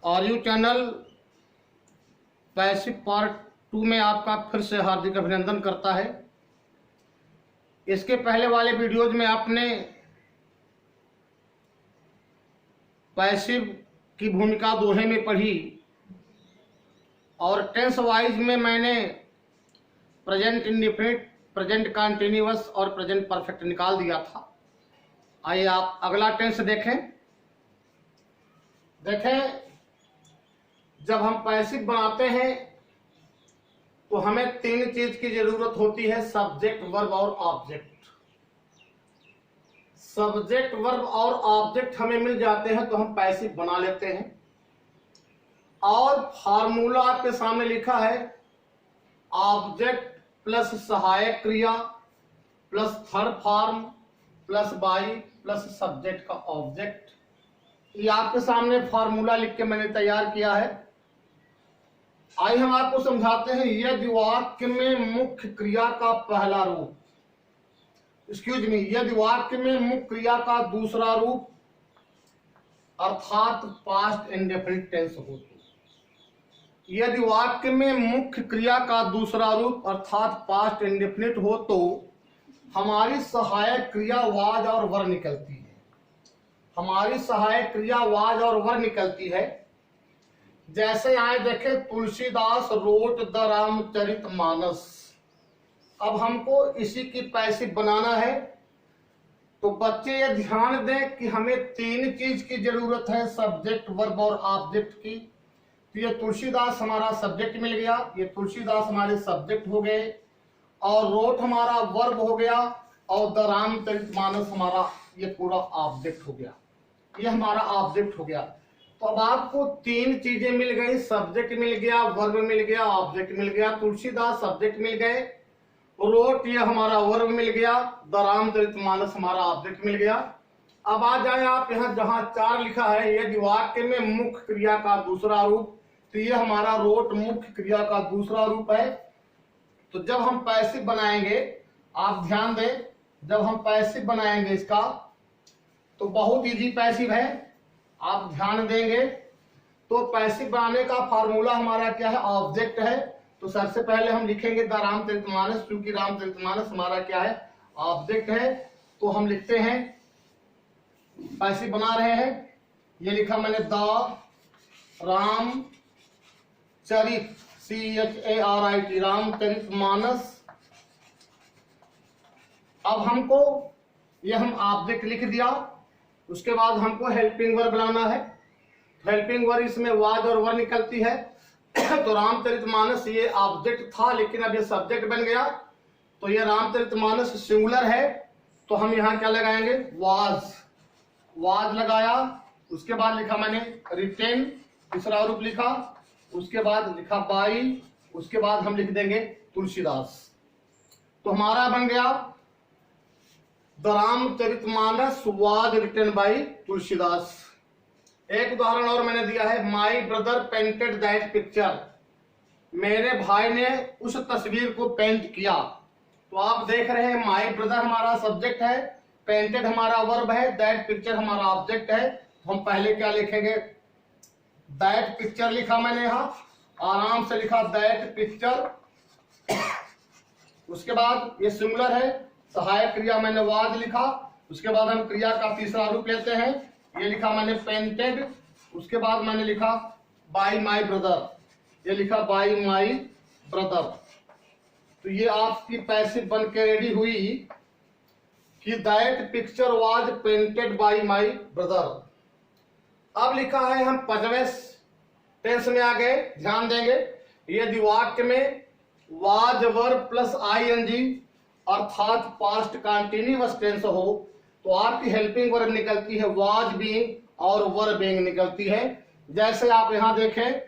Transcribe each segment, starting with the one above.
RU channel passive part 2 में आपका फिर से हार्दिक अभिनंदन करता है। इसके पहले वाले वीडियोज में आपने पैसिव की भूमिका दोहे में पढ़ी और टेंस वाइज में मैंने प्रेजेंट इंडेफिनिट, प्रेजेंट कंटीन्यूअस और प्रेजेंट परफेक्ट निकाल दिया था। आइए आप अगला टेंस देखें। जब हम पैसिव बनाते हैं तो हमें 3 चीज की जरूरत होती है, सब्जेक्ट, वर्ब और ऑब्जेक्ट। सब्जेक्ट, वर्ब और ऑब्जेक्ट हमें मिल जाते हैं तो हम पैसिव बना लेते हैं। और फार्मूला आपके सामने लिखा है, ऑब्जेक्ट प्लस सहायक क्रिया plus third form plus by plus subject का ऑब्जेक्ट। ये आपके सामने फार्मूला लिख के मैंने तैयार किया है। आइए हम आपको समझाते हैं। यदि वाक्य में मुख्य क्रिया का पहला रूप, यदि वाक्य में मुख्य क्रिया का दूसरा रूप अर्थात पास्ट इंडेफिनिट टेंस हो तो, यदि वाक्य में मुख्य क्रिया का दूसरा रूप अर्थात पास्ट इंडेफिनिट हो तो हमारी सहायक क्रिया वाज और वर निकलती है। हमारी सहायक क्रिया वाज और वर निकलती है। जैसे आए देखे, तुलसीदास रोट द रामचरितमानस। अब हमको इसी की पैसिव बनाना है। तो बच्चे ये ध्यान दें कि हमें 3 चीज की जरूरत है, सब्जेक्ट, वर्ब और ऑब्जेक्ट की। तो ये तुलसीदास हमारा सब्जेक्ट मिल गया, ये तुलसीदास हमारे सब्जेक्ट हो गए, और रोट हमारा वर्ब हो गया, और द रामचरितमानस हमारा ये पूरा ऑब्जेक्ट हो गया। ये हमारा ऑब्जेक्ट हो गया। तो अब आपको 3 चीजें मिल गई, सब्जेक्ट मिल गया, वर्ब मिल गया, ऑब्जेक्ट मिल गया। तुलसीदास सब्जेक्ट मिल गए, रोट ये हमारा वर्ब मिल गया, द रामचरितमानस हमारा ऑब्जेक्ट मिल गया। अब आ जाए आप यहाँ जहां 4 लिखा है, यदि वाक्य में मुख्य क्रिया का दूसरा रूप, तो ये हमारा रोट मुख्य क्रिया का दूसरा रूप है। तो जब हम पैसिव बनाएंगे, आप ध्यान दें, जब हम पैसिव बनाएंगे इसका तो बहुत इजी पैसिव है, आप ध्यान देंगे। तो पैसिव बनाने का फार्मूला हमारा क्या है, ऑब्जेक्ट है। तो सबसे पहले हम लिखेंगे द रामचरितमानस, क्योंकि रामचरितमानस हमारा क्या है, ऑब्जेक्ट है। तो हम लिखते हैं, पैसिव बना रहे हैं, ये लिखा मैंने द रामचरित, CHARIT, रामचरितमानस। अब हमको ये हम ऑब्जेक्ट लिख दिया। उसके बाद हमको हेल्पिंग वर्ब बनाना है। हेल्पिंग वर्ब इसमें वाज और वर निकलती है। तो रामचरितमानस ये ऑब्जेक्ट था, लेकिन अब ये सब्जेक्ट बन गया। तो ये रामचरितमानस सिंगुलर है, तो हम यहाँ क्या लगाएंगे, वाज लगाया। उसके बाद लिखा मैंने रिटेन, तीसरा रूप लिखा। उसके बाद लिखा बाई, उसके बाद हम लिख देंगे तुलसीदास। तो हमारा बन गया the Ramcharitmanas was written by Tulsidas. एक उदाहरण और मैंने दिया है, my brother painted that picture. मेरे भाई ने उस तस्वीर को पेंट किया। तो आप देख रहे हैं, माई ब्रदर हमारा सब्जेक्ट है, पेंटेड हमारा वर्ब है, दैट पिक्चर हमारा ऑब्जेक्ट है। तो हम पहले क्या लिखेंगे, दैट पिक्चर लिखा मैंने यहाँ, आराम से लिखा दैट पिक्चर। उसके बाद ये सिंगुलर है, सहायक क्रिया मैंने वाज लिखा। उसके बाद हम क्रिया का तीसरा रूप लेते हैं, ये लिखा मैंने पेंटेड। उसके बाद मैंने लिखा बाई माई ब्रदर, ये लिखा बाई माई ब्रदर। तो ये आपकी पैसिव बन के रेडी हुई कि that picture was painted by my brother. अब लिखा है, हम 5वें टेंस में आ गए, ध्यान देंगे। यदि वाक्य में वाज वर्ब प्लस ING अर्थात पास्ट कंटीन्यूअस टेंस हो तो आपकी हेल्पिंग वर्ब निकलती है वाज बीइंग और वर बीइंग निकलती है। जैसे आप यहाँ देखें,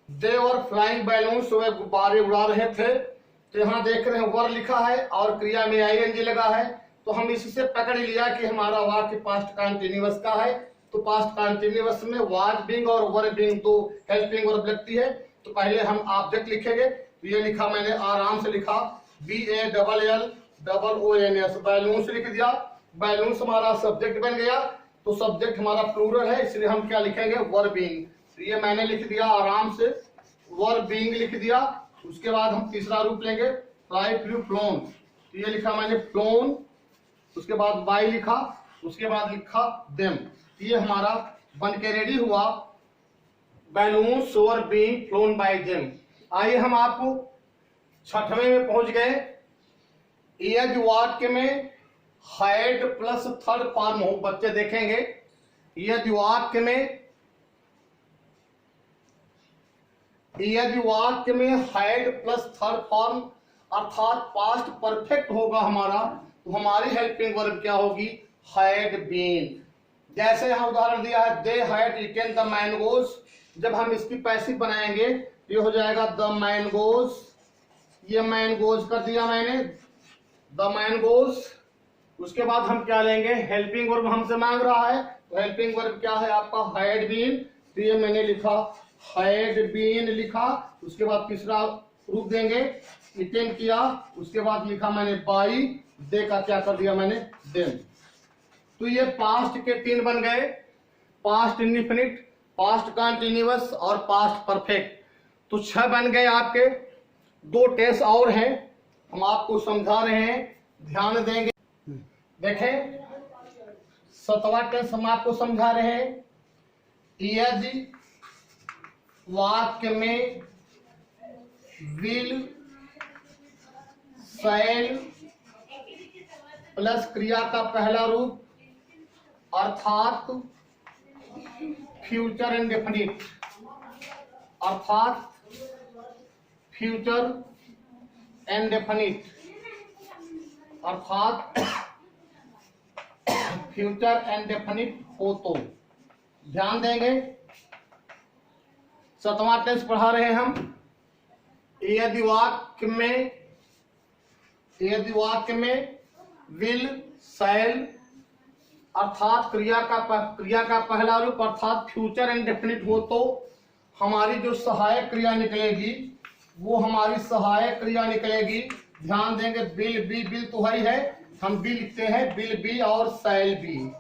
दे वर फ्लाइंग बैलून्स, वे गुब्बारे उड़ा रहे थे। तो यहाँ देख रहे हैं वर लिखा है और क्रिया में ING लगा है। तो हम इससे पकड़ लिया कि हमारा वाक्य पास्ट कंटीन्यूअस का है। तो पास्ट कंटीन्यूअस में वाज बीइंग और वर बीइंग तो हेल्पिंग वर्ब लगती है। तो पहले हम ऑब्जेक्ट लिखेंगे। तो ये लिखा मैंने, आराम से लिखा BALLOONS, बैलून्स लिख दिया। बैलून्स हमारा सब्जेक्ट बन गया। तो सब्जेक्ट हमारा प्लूरल है, इसलिए हम क्या लिखेंगे, वर बीइंग। ये मैंने लिख दिया आराम से, वर्ब बीइंग लिख दिया। उसके बाद हम तीसरा रूप लेंगे, फ्लाई, फ्लू, फ्लोन। तो ये लिखा मैंने फ्लोन, उसके बाद बाई लिखा, उसके बाद लिखा देम। ये हमारा बन के रेडी हुआ, balloons were being phloem bye them. आइए हम आपको छठवें में पहुंच गए। यदि वाक्य में हैड प्लस थर्ड फॉर्म हो, बच्चे देखेंगे, यदि वाक्य में हैड प्लस थर्ड फॉर्म अर्थात पास्ट परफेक्ट होगा हमारा, तो हमारी हेल्पिंग वर्ब क्या होगी, हैड बीन। जैसे यहां उदाहरण दिया है, they had eaten the mangoes. जब हम इसकी पैसिव बनाएंगे ये हो जाएगा द मैंगोज। ये मैंगोज कर दिया मैंने, द मैंगोज। उसके बाद हम क्या लेंगे, हेल्पिंग वर्ब हमसे मांग रहा है, तो हेल्पिंग वर्ब क्या है आपका, हैड बीन। तो ये मैंने लिखा हैड बीन लिखा। उसके बाद तीसरा रूप देंगे, इटेन किया। उसके बाद लिखा मैंने बाई, दे का क्या कर दिया मैंने, देम। तो ये पास्ट के 3 बन गए, पास्ट इंडिफिनिट, पास्ट कंटिन्यूअस और पास्ट परफेक्ट। तो 6 बन गए आपके। 2 टेस्ट और हैं, हम आपको समझा रहे हैं, ध्यान देंगे। देखें 7वां टेस्ट हम आपको समझा रहे हैं। यदि वाक्य में विल, शैल प्लस क्रिया का पहला रूप अर्थात फ्यूचर इंडेफिनिट, अर्थात फ्यूचर इंडेफिनिट, अर्थात फ्यूचर इंडेफिनिट हो तो ध्यान देंगे। 7वां टेस्ट पढ़ा रहे हैं हम। यदि वाक्य में विल, शैल अर्थात क्रिया का पहला रूप अर्थात फ्यूचर इंडेफिनिट हो तो हमारी जो सहायक क्रिया निकलेगी वो हमारी सहायक क्रिया निकलेगी। ध्यान देंगे, विल बी, विल तो है, हम बी लिखते हैं, विल बी और शैल बी।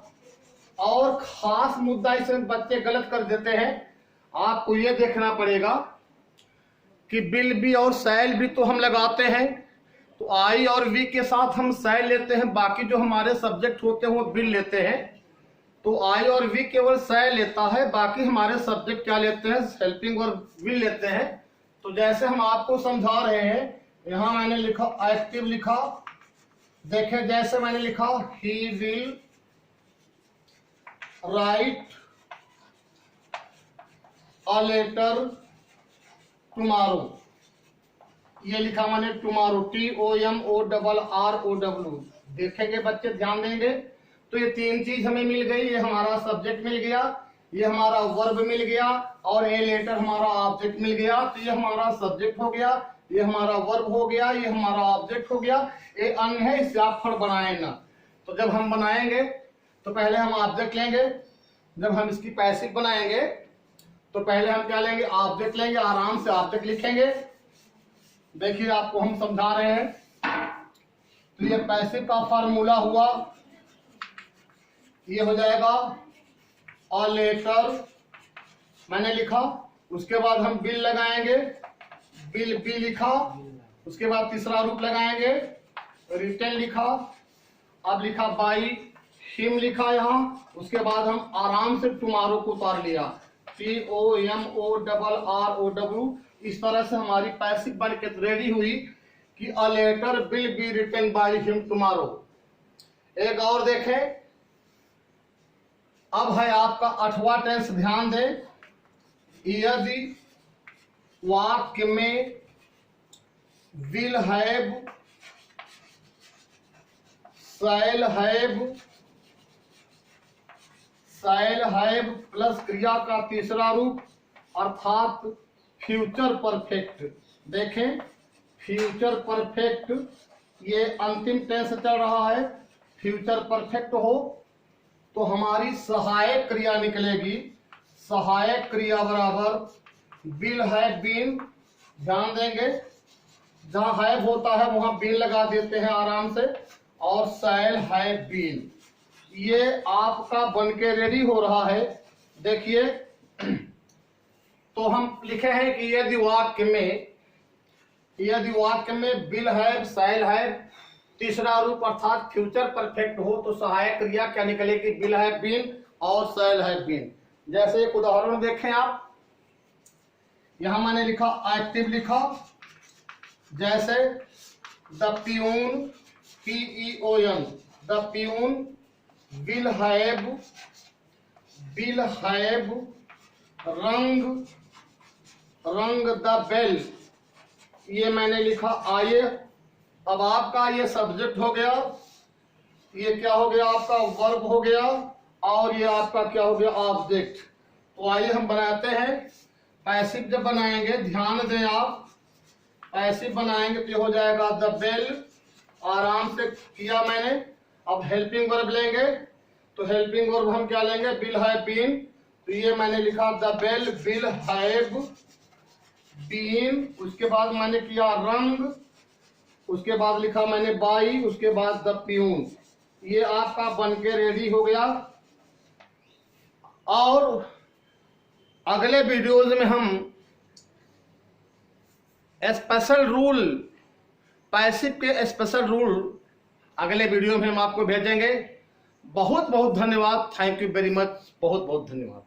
और खास मुद्दा इसमें बच्चे गलत कर देते हैं, आपको ये देखना पड़ेगा कि विल बी और शैल बी तो हम लगाते हैं, तो आई और वी के साथ हम शैल लेते हैं, बाकी जो हमारे सब्जेक्ट होते हैं वो विल लेते हैं। तो आई और वी केवल शैल लेता है, बाकी हमारे सब्जेक्ट क्या लेते हैं, हेल्पिंग और विल लेते हैं। तो जैसे हम आपको समझा रहे हैं, यहां मैंने लिखा एक्टिव लिखा, देखे जैसे मैंने लिखा he will write a letter tomorrow. ये लिखा मैंने टुमारो, TOMORROW। देखेंगे बच्चे, ध्यान देंगे। तो ये 3 चीज हमें मिल गई, ये हमारा सब्जेक्ट मिल गया, ये हमारा वर्ब मिल गया और ए लेटर हमारा ऑब्जेक्ट मिल गया। तो ये हमारा सब्जेक्ट हो गया, ये हमारा वर्ब हो गया, ये हमारा ऑब्जेक्ट हो गया। ये अन्य है, इससे आप फड़ बनाए ना। तो जब हम बनाएंगे तो पहले हम ऑब्जेक्ट लेंगे, जब हम इसकी पैसिव बनाएंगे तो पहले हम क्या लेंगे, ऑब्जेक्ट लेंगे, आराम से ऑब्जेक्ट लिखेंगे। देखिए आपको हम समझा रहे हैं। तो ये पैसिव का फॉर्मूला हुआ, ये हो जाएगा अ लेटर, मैंने लिखा। उसके बाद हम बिल लगाएंगे, बिल बी लिखा। उसके बाद तीसरा रूप लगाएंगे, रिटर्न लिखा। अब लिखा बाई हिम लिखा यहाँ। उसके बाद हम आराम से टुमारो को उतार लिया, TOMORROW। इस तरह से हमारी पैसिव बन के रेडी हुई कि a letter will be written by him tomorrow. एक और देखें, अब है आपका 8वां टेंस, ध्यान दें। यदि वाक्य में will have, shall have plus क्रिया का तीसरा रूप अर्थात फ्यूचर परफेक्ट। देखें फ्यूचर परफेक्ट, ये अंतिम टेंस चल रहा है। फ्यूचर परफेक्ट हो तो हमारी सहायक क्रिया निकलेगी, सहायक क्रिया बराबर विल हैव बीन। ध्यान देंगे, जहां हैव होता है वहां बीन लगा देते हैं आराम से, और शैल हैव बीन। ये आपका बनके रेडी हो रहा है। देखिए तो हम लिखे हैं कि यदि वाक्य में विल हैव, शैल हैव, तीसरा रूप अर्थात फ्यूचर परफेक्ट हो तो सहायक क्रिया क्या निकलेगी? विल हैव बीन और शैल हैव बीन। जैसे एक उदाहरण देखें आप, यहां मैंने लिखा एक्टिव लिखा, जैसे the peon, PEON, the peon will have रंग द बेल, ये मैंने लिखा। आइए अब आपका ये सब्जेक्ट हो गया, ये क्या हो गया? आपका वर्ब हो गया, और ये आपका क्या हो गया? ऑब्जेक्ट। तो आइए हम बनाते हैं। पैसिव जब बनाएंगे, ध्यान दें आप, पैसिव बनाएंगे तो हो जाएगा द बेल, आराम से किया मैंने। अब हेल्पिंग वर्ब लेंगे, तो हेल्पिंग वर्ब हम क्या लेंगे? विल हैव बीन, तो ये मैंने लिखा the bell will have been. उसके बाद मैंने किया रंग, उसके बाद लिखा मैंने बाई, उसके बाद द प्यून। ये आपका बनके रेडी हो गया। और अगले वीडियोज में हम स्पेशल रूल, पैसिव के स्पेशल रूल अगले वीडियो में हम आपको भेजेंगे। बहुत बहुत धन्यवाद। Thank you very much. बहुत बहुत धन्यवाद।